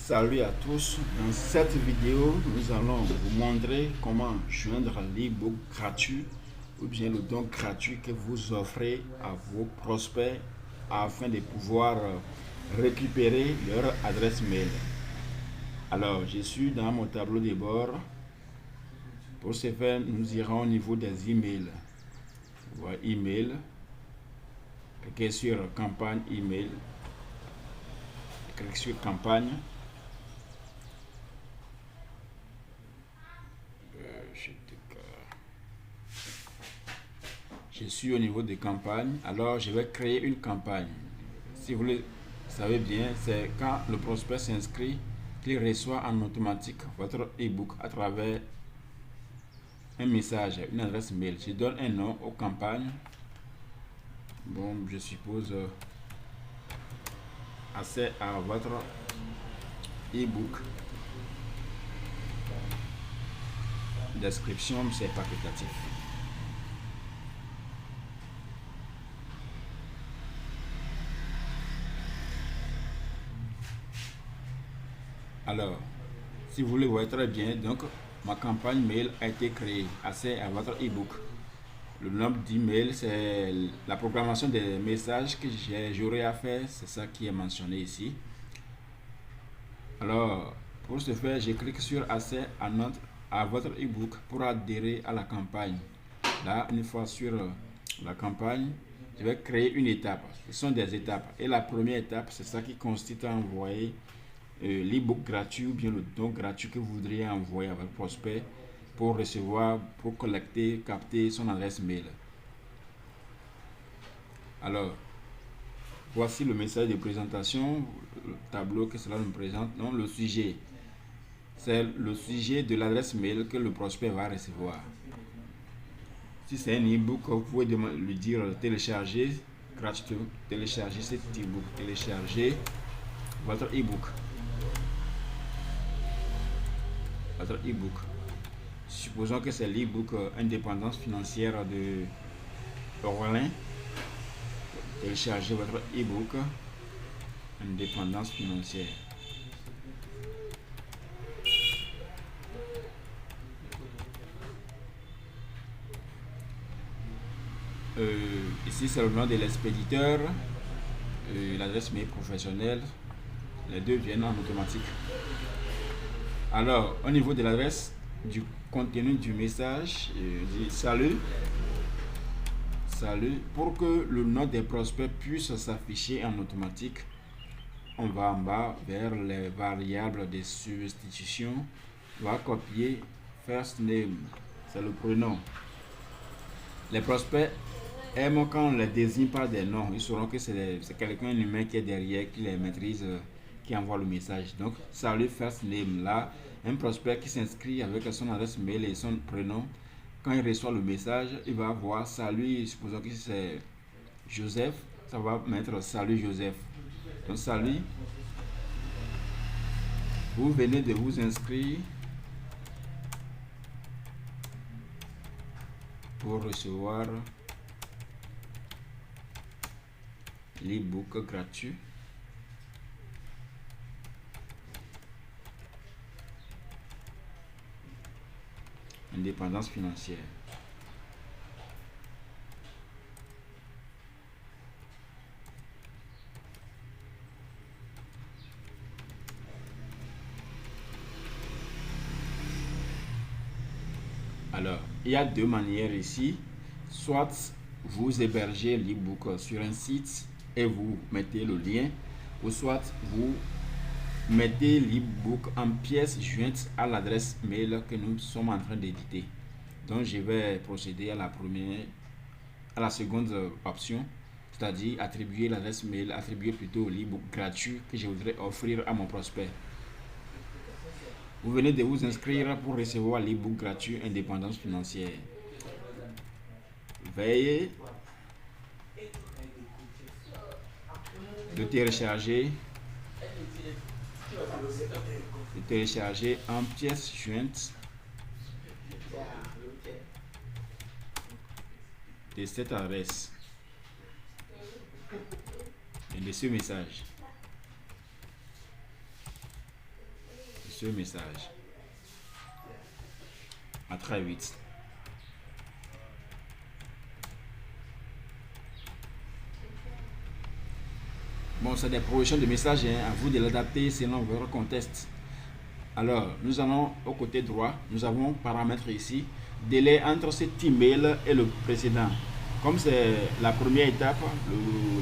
Salut à tous, dans cette vidéo nous allons vous montrer comment joindre l'e-book gratuit ou bien le don gratuit que vous offrez à vos prospects afin de pouvoir récupérer leur adresse mail. Alors je suis dans mon tableau de bord. Pour ce faire, nous irons au niveau des emails. Voilà, email, cliquez sur campagne email, cliquez sur campagne. Je suis au niveau de campagne, alors je vais créer une campagne. Si vous le savez bien, c'est quand le prospect s'inscrit qu'il reçoit en automatique votre e-book à travers un message, une adresse mail. Je donne un nom aux campagnes. Bon, je suppose accès à votre e-book. Description, c'est facultatif. Alors, si vous le voyez très bien, donc ma campagne mail a été créée, accès à votre e-book. Le nombre d'emails, c'est la programmation des messages que j'aurai à faire, c'est ça qui est mentionné ici. Alors, pour ce faire, je clique sur accès à votre e-book pour adhérer à la campagne. Là, une fois sur la campagne, je vais créer une étape. Ce sont des étapes. Et la première étape, c'est ça qui consiste à envoyer l'e-book gratuit ou bien le don gratuit que vous voudriez envoyer à votre prospect pour recevoir, pour collecter, capter son adresse mail. Alors, voici le message de présentation, le tableau que cela nous présente. Donc, le sujet, c'est le sujet de l'adresse mail que le prospect va recevoir. Si c'est un e-book, vous pouvez lui dire télécharger gratuitement, télécharger cet e-book, télécharger votre e-book. Votre e-book. Supposons que c'est l'e-book Indépendance financière de Orlin. Téléchargez votre e-book Indépendance financière. Ici c'est le nom de l'expéditeur, l'adresse mail professionnelle. Les deux viennent en automatique. Alors, au niveau de l'adresse du contenu du message, je dis salut. Salut. Pour que le nom des prospects puisse s'afficher en automatique, on va en bas vers les variables de substitution. On va copier first name, c'est le prénom. Les prospects aiment quand on les désigne par des noms. Ils sauront que c'est quelqu'un humain qui est derrière, qui les maîtrise, qui envoie le message. Donc, salut first name. Là, un prospect qui s'inscrit avec son adresse mail et son prénom, quand il reçoit le message, il va voir salut. Supposons que c'est Joseph, ça va mettre salut Joseph. Donc, salut. Vous venez de vous inscrire pour recevoir l'e-book gratuit. Indépendance financière. Alors, il y a deux manières ici. Soit vous hébergez l'e-book sur un site et vous mettez le lien, ou soit vous mettez l'e-book en pièces jointes à l'adresse mail que nous sommes en train d'éditer. Donc, je vais procéder à la seconde option, c'est-à-dire attribuer l'adresse mail, attribuer plutôt l'e-book gratuit que je voudrais offrir à mon prospect. Vous venez de vous inscrire pour recevoir l'e-book gratuit Indépendance financière. Veuillez de télécharger en pièces jointes de cette adresse et de ce message. ce message. À très vite. Bon, c'est des progressions de messages, hein, à vous de l'adapter selon votre contexte. Alors, nous allons au côté droit, nous avons paramètres ici, délai entre cet email et le précédent. Comme c'est la première étape,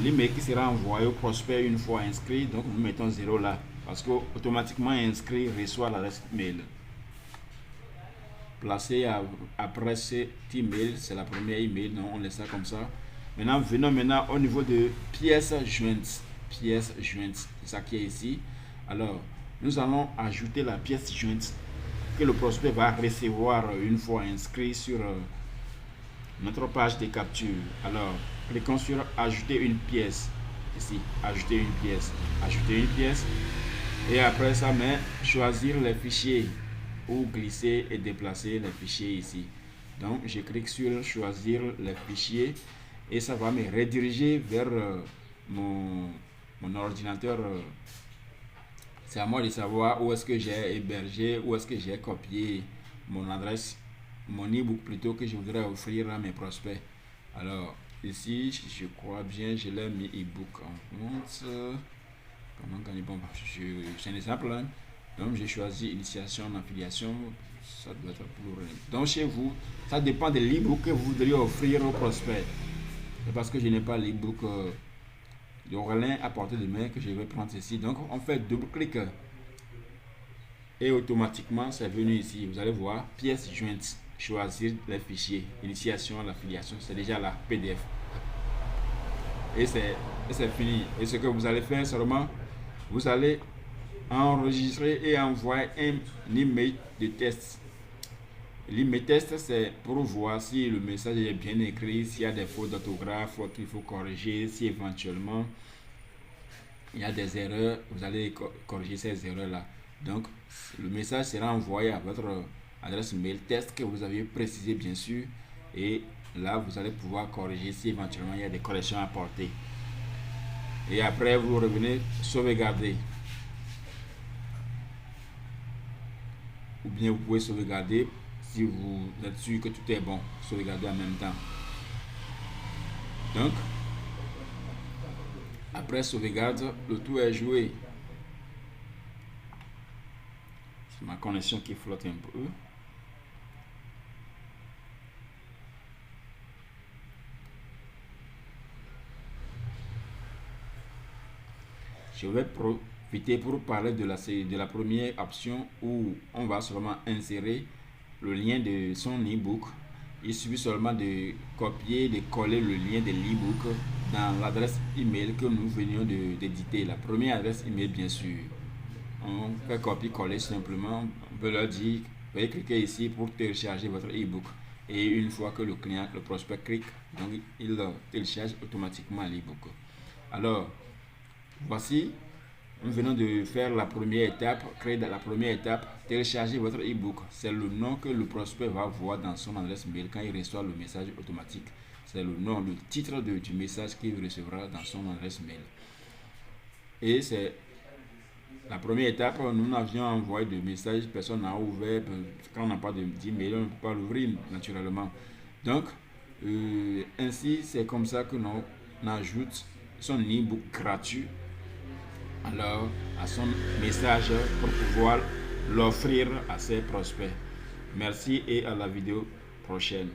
l'email qui sera envoyé au prospect une fois inscrit, donc nous mettons 0 là, parce qu'automatiquement inscrit reçoit l'adresse mail. Placé après cet email, c'est la première email, donc on laisse ça comme ça. Maintenant, venons maintenant au niveau de pièces jointes. Pièces jointes, c'est ça qui est ici. Alors, nous allons ajouter la pièce jointe que le prospect va recevoir une fois inscrit sur notre page de capture. Alors, cliquons sur ajouter une pièce. Ici, ajouter une pièce. Ajouter une pièce. Et après ça, choisir les fichiers ou glisser et déplacer les fichiers ici. Donc, je clique sur choisir les fichiers et ça va me rediriger vers mon ordinateur. C'est à moi de savoir où est-ce que j'ai hébergé, où est-ce que j'ai copié mon adresse, mon e-book plutôt que je voudrais offrir à mes prospects. Alors, ici, je crois bien, je l'ai mis e-book en compte. Comment gagner? Bon, c'est un exemple. Hein? Donc, j'ai choisi initiation en affiliation. Ça doit être pour. Donc, chez vous, ça dépend de l'e-book que vous voudriez offrir aux prospects. C'est parce que je n'ai pas l'e-book d'Aurélien à portée de main que je vais prendre ici. Donc, on fait double-clic et automatiquement, c'est venu ici. Vous allez voir, pièces jointes, choisir les fichiers, initiation à l'affiliation. C'est déjà la PDF. Et c'est fini. Et ce que vous allez faire seulement, vous allez enregistrer et envoyer un email de test. L'email test, c'est pour voir si le message est bien écrit, s'il y a des fautes d'orthographe qu'il faut corriger, si éventuellement il y a des erreurs, vous allez corriger ces erreurs-là. Donc, le message sera envoyé à votre adresse mail test que vous avez précisé bien sûr. Et là, vous allez pouvoir corriger si éventuellement il y a des corrections à apporter. Et après, vous revenez sauvegarder. Ou bien vous pouvez sauvegarder si vous êtes sûr que tout est bon. Sauvegarder en même temps. Donc, après sauvegarde, le tout est joué. C'est ma connexion qui flotte un peu. Je vais profiter pour parler de la première option où on va seulement insérer le lien de son e-book. Il suffit seulement de copier, de coller le lien de l'e-book dans l'adresse email que nous venions d'éditer. La première adresse email, bien sûr. On fait copier-coller simplement. On peut leur dire, veuillez cliquer ici pour télécharger votre e-book. Et une fois que le client, le prospect clique, donc il télécharge automatiquement l'e-book. Alors, voici, nous venons de faire la première étape, créer la première étape, télécharger votre e-book. C'est le nom que le prospect va voir dans son adresse mail quand il reçoit le message automatique. C'est le nom, le titre du message qu'il recevra dans son adresse mail. Et c'est la première étape, nous n'avions envoyé de message, personne n'a ouvert. Quand on n'a pas d'email, on ne peut pas l'ouvrir naturellement. Donc, ainsi, c'est comme ça que l'on ajoute son e-book gratuit alors à son message pour pouvoir l'offrir à ses prospects. Merci et à la vidéo prochaine.